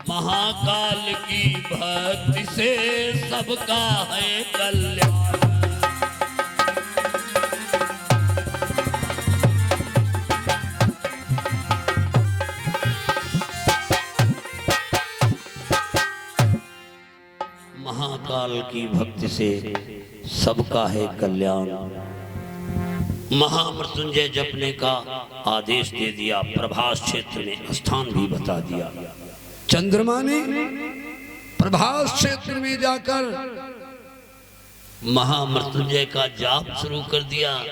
महाकाल की भक्ति से सबका है कल्याण। महाकाल की भक्ति से सबका है कल्याण। महामृत्युंजय जपने का आदेश दे दिया, प्रभास क्षेत्र में स्थान भी बता दिया। चंद्रमा ने प्रभास क्षेत्र में जाकर महामृत्युंजय का जाप शुरू कर दिया।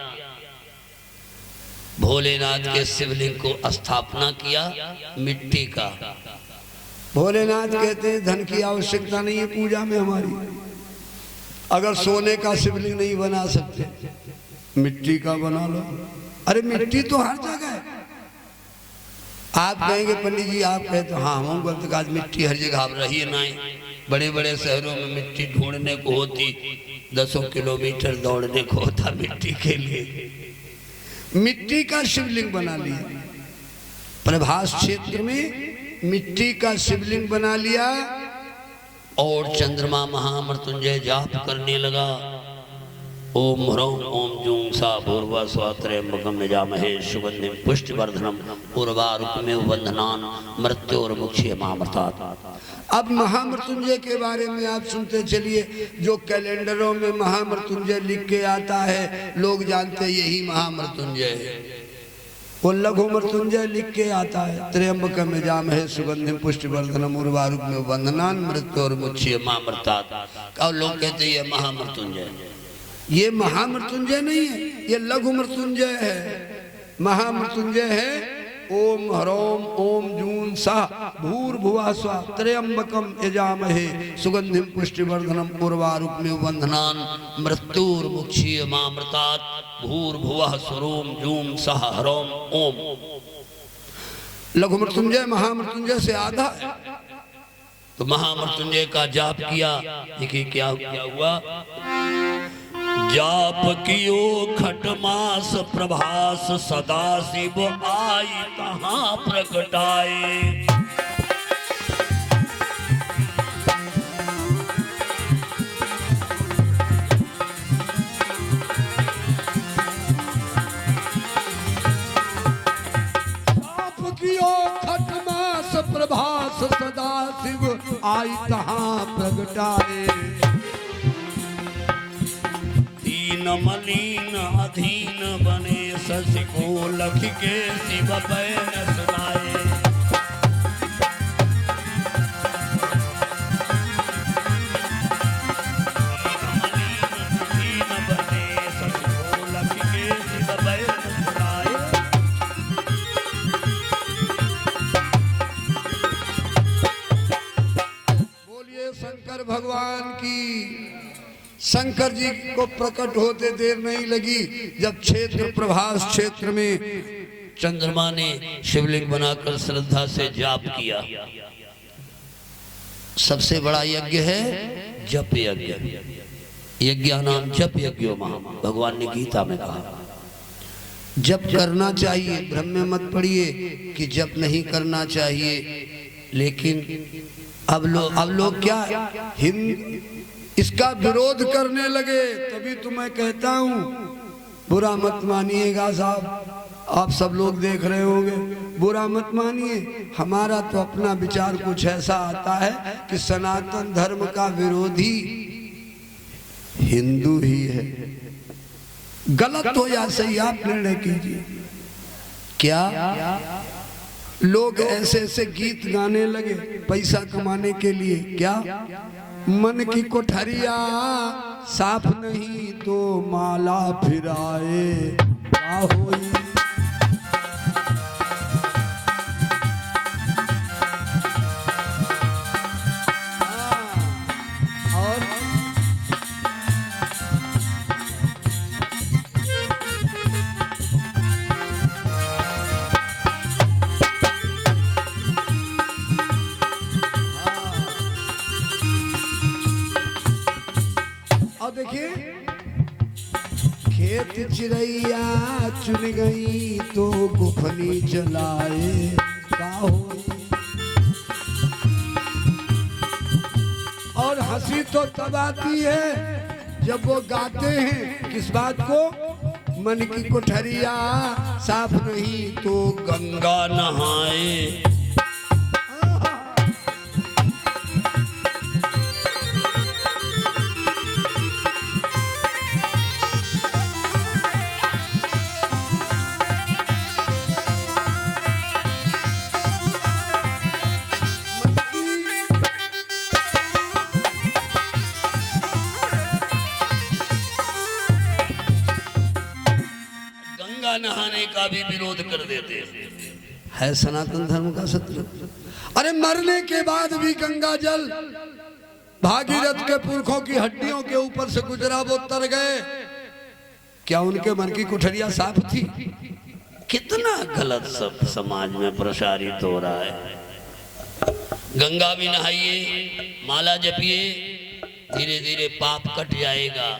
भोलेनाथ के शिवलिंग को स्थापना किया मिट्टी का। भोलेनाथ कहते हैं धन की आवश्यकता नहीं है पूजा में हमारी, अगर सोने का शिवलिंग नहीं बना सकते मिट्टी का बना लो। अरे मिट्टी तो हर जगह है। आप कहेंगे पंडित जी आप कहते तो हाँ हम बोलते आज मिट्टी हर जगह आप रही है ना। बड़े बड़े शहरों में मिट्टी ढूंढने को होती, 10 किलोमीटर दौड़ने को होता मिट्टी के लिए। मिट्टी का शिवलिंग बना लिया प्रभास क्षेत्र में, मिट्टी का शिवलिंग बना लिया और चंद्रमा महामृत्युंजय जाप करने लगा। ओम ह्रौं ओम जूं सा भूर्वा स्वत्रयंबकं यजामहे सुगंधिं पुष्टिवर्धनम् उर्वारुकमिव बन्धनान् मृत्योर्मुक्षीयमामृतात्। अब महामृत्युंजय के बारे में आप सुनते चलिए, जो कैलेंडरों में महामृत्युंजय लिख के आता है लोग जानते यही महामृत्युंजय है। वो लघु मृत्युंजय लिख के आता है त्र्यंबकम यजामहे सुगंधिं पुष्टिवर्धनम् उर्वारुकमिव बन्धनान् मृत्योर्मुक्षीयमामृतात्। और लोग कहते ये महामृत्युंजय। ये महामृत्युंजय नहीं है, ये लघु मृत्युंजय है। महामृत्युंजय है ओम ह्रौं ओम जूं सः भूर्भुवः स्वः त्र्यंबकं यजामहे सुगंधिं पुष्टिवर्धनम् उर्वारुकमिव बन्धनान् मृत्योर्मुक्षीयमामृतात् भूर्भुवः स्वरोम जूं सः ह्रौं ओम। लघु मृत्युंजय महामृत्युंजय से आधा है। तो महामृत्युंजय का जाप किया। देखिए क्या हुआ। जाप कियो खटमास प्रभास सदा शिव आई कहाँ प्रकटाए। जाप कियो खटमास प्रभास सदा शिव आई कहाँ प्रगटाए। मलीन अधीन बने शशि को लख के शिव बैन सुनाए। मलीन बने शशि को लख के शिव बैन सुनाए। बोलिए शंकर भगवान की। शंकर जी को प्रकट होते देर नहीं लगी। जब क्षेत्र प्रभास क्षेत्र में चंद्रमा ने शिवलिंग बनाकर श्रद्धा से जाप किया। सबसे बड़ा यज्ञ है जप यज्ञ। यज्ञ नाम जप यज्ञो महा, भगवान ने गीता में कहा। जप करना चाहिए, भ्रम में मत पड़िए कि जप नहीं करना चाहिए। लेकिन अब लोग क्या इसका विरोध करने लगे। तभी तो मैं कहता हूं बुरा मत मानिएगा साहब, आप सब लोग देख रहे होंगे, बुरा मत मानिए। हमारा तो अपना विचार कुछ ऐसा आता है कि सनातन धर्म का विरोधी हिंदू ही है। गलत हो या सही आप निर्णय कीजिए। क्या लोग ऐसे ऐसे गीत गाने लगे पैसा कमाने के लिए? क्या मन की कोठरिया साफ नहीं तो माला फिराए क्या होई। देखिए खेत चिड़ैया चुन गई तो गुफनी जलाए का होई। हंसी तो तब आती है जब वो गाते हैं किस बात को, मन की कोठरिया साफ नहीं तो गंगा नहाए। नहाने का भी विरोध कर देते है सनातन धर्म का शत्रु। अरे मरने के बाद भी गंगा जल भागीरथ के पुरखों की हड्डियों के ऊपर से गुजरा, वो तर गए, क्या उनके मन की कोठरिया साफ थी? कितना गलत सब समाज में प्रसारित हो रहा है। गंगा भी नहाइए, माला जपिए, धीरे धीरे पाप कट जाएगा।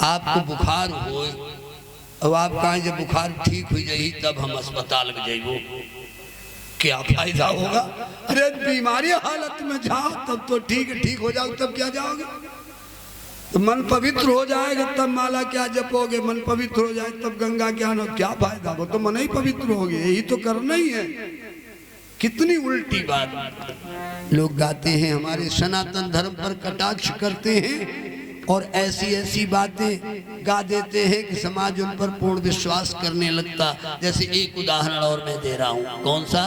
आपको बुखार हो, अब आप कहें जब बुखार ठीक हो जाए तब हम अस्पताल में जाइबो, क्या फायदा होगा? अरे बीमारी हालत में जाओ तब तो ठीक हो जाओ, तब क्या जाओगे? तो मन पवित्र हो जाएगा तब माला क्या जपोगे, मन पवित्र हो जाए तब गंगा क्या नो, क्या फायदा? वो तो मन ही पवित्र हो गया, यही तो करना ही है। कितनी उल्टी बात लोग गाते हैं, हमारे सनातन धर्म पर कटाक्ष करते हैं और ऐसी बातें गा देते हैं कि समाज उन पर पूर्ण विश्वास करने लगता। जैसे एक उदाहरण और मैं दे रहा हूं। कौन सा?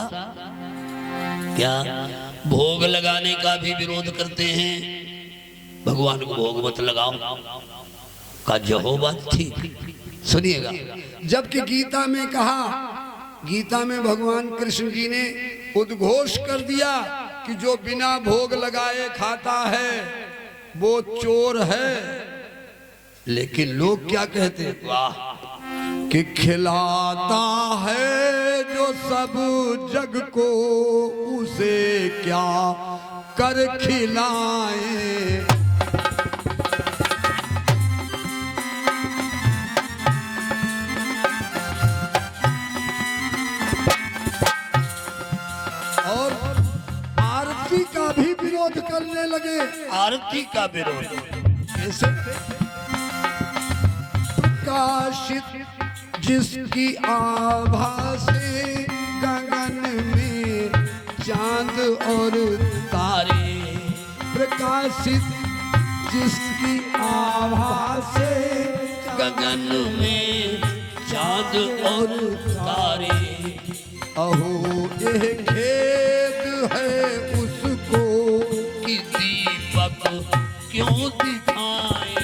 क्या भोग लगाने का भी विरोध करते हैं। भगवान को भोग मत लगाओ का जहो बात ठीक। सुनिएगा, जबकि गीता में कहा, गीता में भगवान कृष्ण जी ने उद्घोष कर दिया कि जो बिना भोग लगाए खाता है वो चोर है। लेकिन लोग क्या कहते हैं? वाह, कि खिलाता है जो सब जग को, उसे क्या कर खिलाए। और आरती का भी विरोध करने लगे। आरती का विरोध कैसे? प्रकाशित जिसकी आभा से गगन में चांद और तारे, प्रकाशित जिसकी आभा से गगन में चांद और तारे। अहो ये खेद है उसको कि दीपक क्यों दिखाए।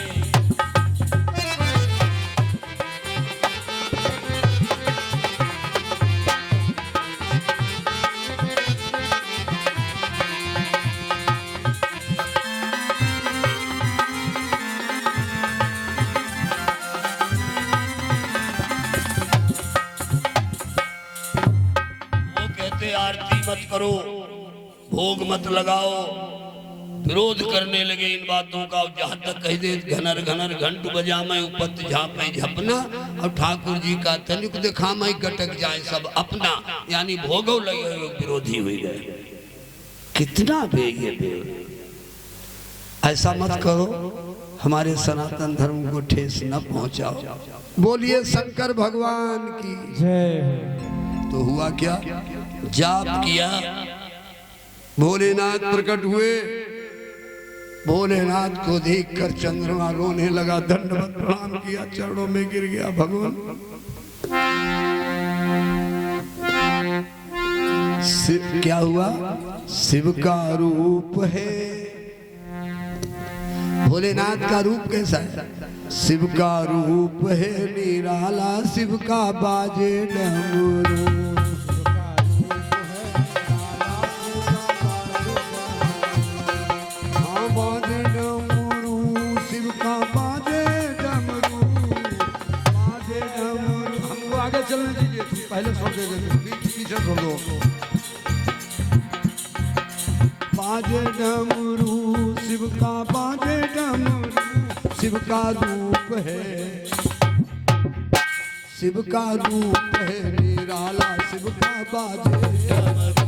आरती मत करो, भोग मत लगाओ, विरोध करने लगे इन बातों का। जहां तक कह दे घनर घनर घंट बजा मैं उपत झापे झपना, और ठाकुर जी का तनिक देखा मैं गटक जाए सब अपना, यानी भोगो लगे विरोधी हुई गए। कितना बेगे बे। ऐसा मत करो, हमारे सनातन धर्म को ठेस न पहुंचाओ। बोलिए शंकर भगवान की जय। तो हुआ क्या? जाप किया, भोलेनाथ प्रकट हुए। भोलेनाथ को देखकर चंद्रमा रोने लगा, दंडवत प्रणाम किया, चरणों में गिर गया। भगवान क्या हुआ? शिव का रूप है। भोलेनाथ का रूप कैसा है? शिव का रूप है निराला, शिव का बाजे डमरू। पहले छोड़ दे, पीछे छोड़ दो। बाजे डमरू शिव का, बाजे डमरू शिव का रूप है। शिव का रूप है निराला, शिव का बाजे डमरू।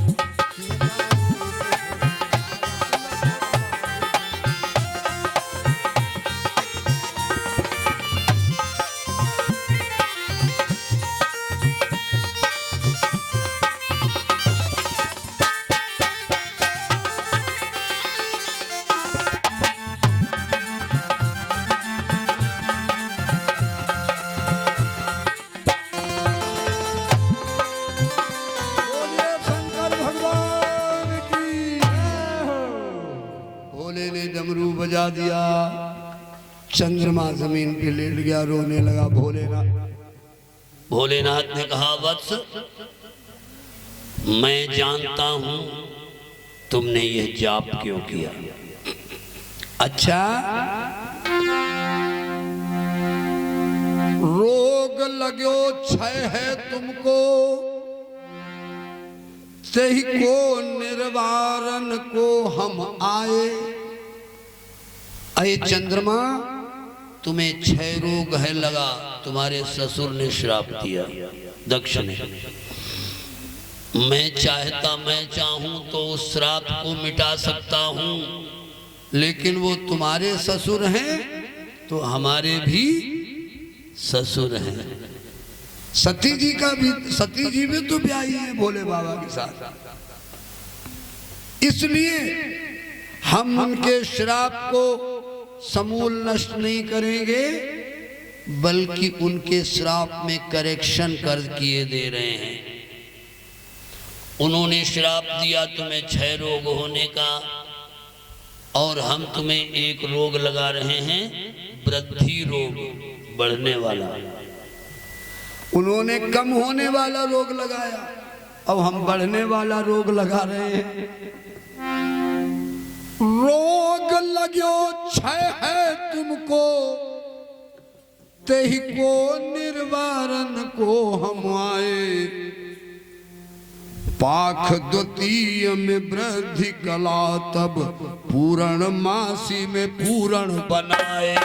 डमरू बजा दिया। चंद्रमा जमीन पे लेट गया, रोने लगा। भोलेनाथ ने कहा, वत्स मैं जानता हूं तुमने यह जाप क्यों किया। अच्छा, रोग लगो क्षय है तुमको, सही को निर्वारण को हम आए। अये चंद्रमा, तुम्हें क्षय रोग है लगा, तुम्हारे ससुर ने श्राप दिया, दक्ष ने। मैं चाहूं तो उस श्राप को मिटा सकता हूं, लेकिन वो तुम्हारे ससुर हैं तो हमारे भी ससुर हैं। सती जी भी तो ब्याही है भोले बाबा के साथ, इसलिए हम उनके श्राप को समूल नष्ट नहीं करेंगे, बल्कि उनके श्राप में करेक्शन कर किए दे रहे हैं। उन्होंने श्राप दिया तुम्हें क्षय रोग होने का, और हम तुम्हें एक रोग लगा रहे हैं, वृद्धि रोग, बढ़ने वाला। उन्होंने कम होने वाला रोग लगाया, अब हम बढ़ने वाला रोग लगा रहे हैं। रोग लगो क्षय है तुमको, तेहि को निर्वारण को हम आए। पाख द्वितीय में वृद्धि कला, तब पूर्ण मासी में पूर्ण बनाए।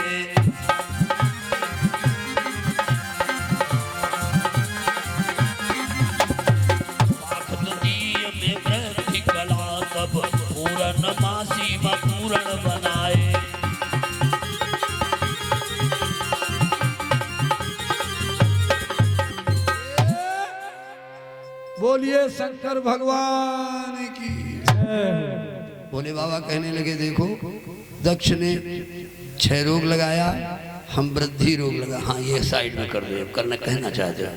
पाख द्वितीय में वृद्धि कला, तब पूर्ण मासी में पूर्ण बनाए। बोलिए शंकर भगवान की। भोले बाबा कहने लगे, देखो दक्ष ने क्षय रोग लगाया, हम वृद्धि रोग लगा। हाँ, ये साइड में कर दो, करना कहना चाहते हो,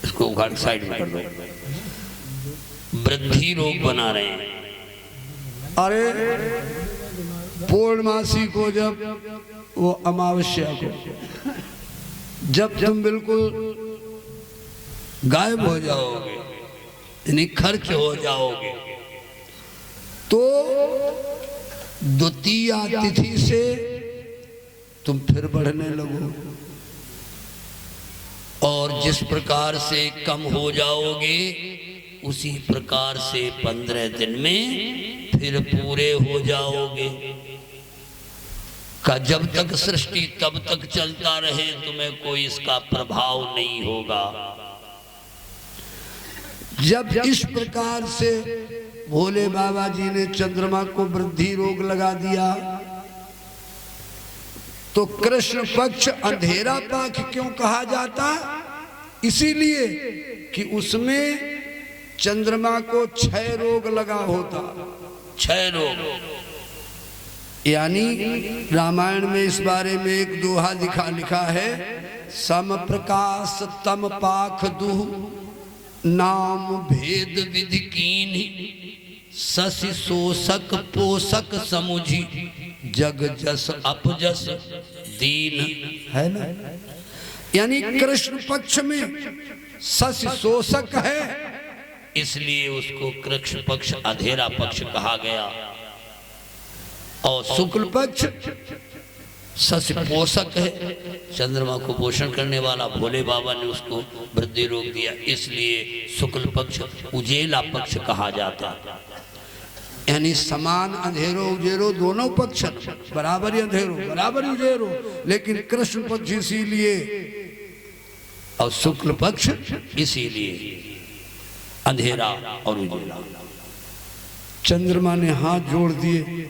इसको उखाड़ साइड में कर दो। वृद्धि रोग बना रहे हैं। अरे पूर्णमासी को, जब वो अमावस्या को, जब तुम बिल्कुल गायब हो जाओगे, यानी खर्च हो जाओगे, तो द्वितीय तिथि से तुम फिर बढ़ने लगो, और जिस प्रकार से कम हो जाओगे उसी प्रकार से 15 दिन में फिर पूरे हो जाओगे। का जब तक सृष्टि तब तक चलता रहे, तुम्हें कोई इसका प्रभाव नहीं होगा। जब इस प्रकार से भोले बाबा जी ने चंद्रमा को वृद्धि रोग लगा दिया, तो कृष्ण पक्ष अंधेरा पक्ष क्यों कहा जाता? इसीलिए कि उसमें चंद्रमा को क्षय रोग लगा होता। क्षय रोग, यानी रामायण में इस बारे में एक दोहा लिखा है, सम प्रकाश तम पाख दुह, नाम भेद विधि कीन, शशि शोषक पोषक समुझी, जग जस अपजस दीन। है ना? यानी कृष्ण पक्ष में शशि शोषक है, इसलिए उसको कृष्ण पक्ष अंधेरा पक्ष कहा गया, और शुक्ल पक्ष शशि पोषक है, चंद्रमा को पोषण करने वाला। भोले बाबा ने उसको वृद्धि रोग दिया, इसलिए शुक्ल पक्ष उजेला पक्ष कहा जाता। यानी समान अंधेरो उजेरो दोनों पक्ष, बराबर ही अंधेरो बराबर ही उजेरो, लेकिन कृष्ण पक्ष इसीलिए और शुक्ल पक्ष इसीलिए अंधेरा और उजेला। चंद्रमा ने हाथ जोड़ दिए,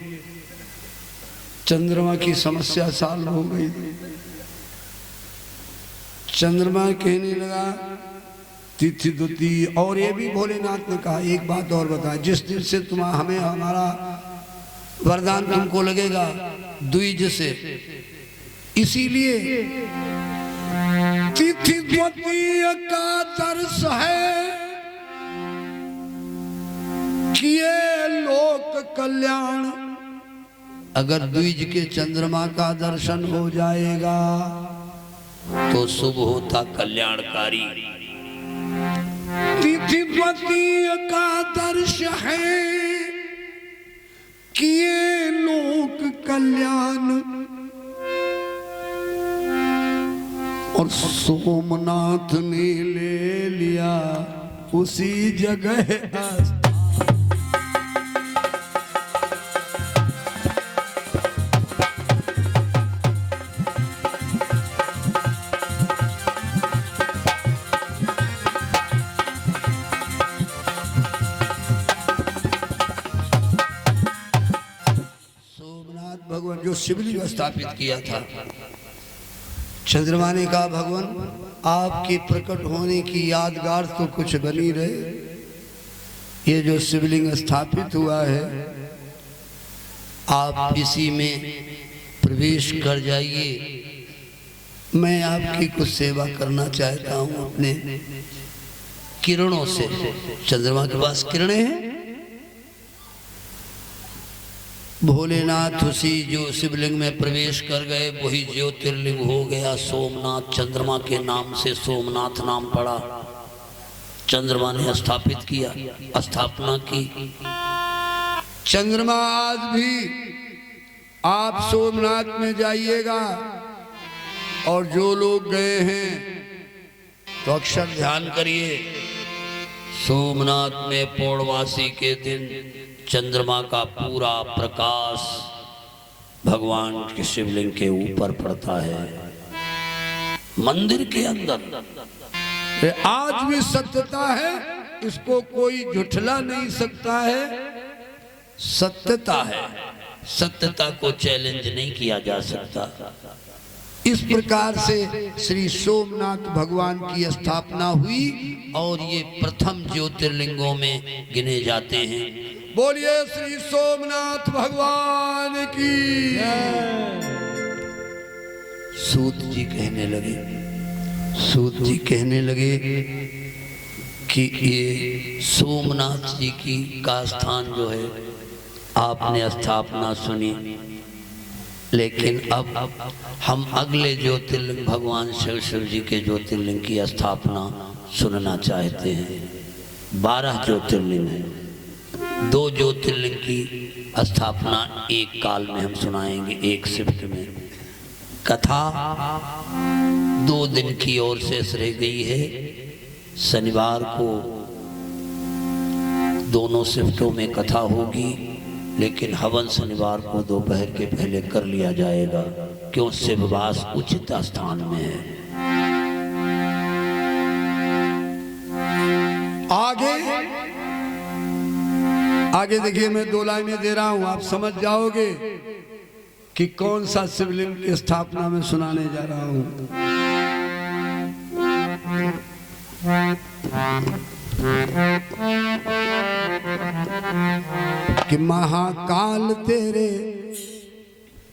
चंद्रमा की समस्या सॉल्व हो गई। चंद्रमा कहने लगा तिथि द्वितीय, और ये भी भोलेनाथ ने कहा, एक बात और बता, जिस दिन से हमें हमारा वरदान तुमको लगेगा द्विज से, इसीलिए तिथि द्वितीय का दर्श है किए लोक कल्याण। अगर द्विज के चंद्रमा का दर्शन हो जाएगा तो शुभ होता, कल्याणकारी। तिथिपति का दर्श है किए लोक कल्याण, और सोमनाथ ने ले लिया उसी जगह। भगवान जो शिवलिंग स्थापित किया था, चंद्रमा ने कहा भगवान आपके प्रकट होने की यादगार तो कुछ बनी रहे, ये जो शिवलिंग स्थापित हुआ है आप इसी में प्रवेश कर जाइए, मैं आपकी कुछ सेवा करना चाहता हूँ अपने किरणों से। चंद्रमा के पास किरणें हैं, भोलेनाथ उसी जो शिवलिंग में प्रवेश कर गए वही ज्योतिर्लिंग हो गया सोमनाथ। चंद्रमा के नाम से सोमनाथ नाम पड़ा। चंद्रमा ने स्थापित किया, स्थापना की। चंद्रमा आज भी आप सोमनाथ में जाइएगा और जो लोग गए हैं तो अक्षर ध्यान करिए, सोमनाथ में पौर्णमासी के दिन चंद्रमा का पूरा प्रकाश भगवान के शिवलिंग के ऊपर पड़ता है मंदिर के अंदर। आज भी सत्यता है, इसको कोई झुठला नहीं सकता है, सत्यता है, सत्यता को चैलेंज नहीं किया जा सकता। इस प्रकार से श्री सोमनाथ भगवान की स्थापना हुई और ये प्रथम ज्योतिर्लिंगों में गिने जाते हैं। बोलिए श्री सोमनाथ भगवान की। सूत जी कहने लगे कि ये सोमनाथ जी की का स्थान जो है आपने स्थापना सुनी, लेकिन अब हम अगले ज्योतिर्लिंग भगवान शिव जी के ज्योतिर्लिंग की स्थापना सुनना चाहते हैं। 12 ज्योतिर्लिंग हैं, 2 ज्योतिर्लिंग की स्थापना एक काल में हम सुनाएंगे, एक शिफ्ट में। कथा 2 दिन की ओर से रह गई है, शनिवार को दोनों शिफ्टों में कथा होगी, लेकिन हवन शनिवार को दोपहर के पहले कर लिया जाएगा, क्यों शिववास उचित स्थान में है। आगे देखिए, मैं 2 लाइनें दे रहा हूं, आप समझ जाओगे कि कौन सा शिवलिंग की स्थापना में सुनाने जा रहा हूं। कि महाकाल तेरे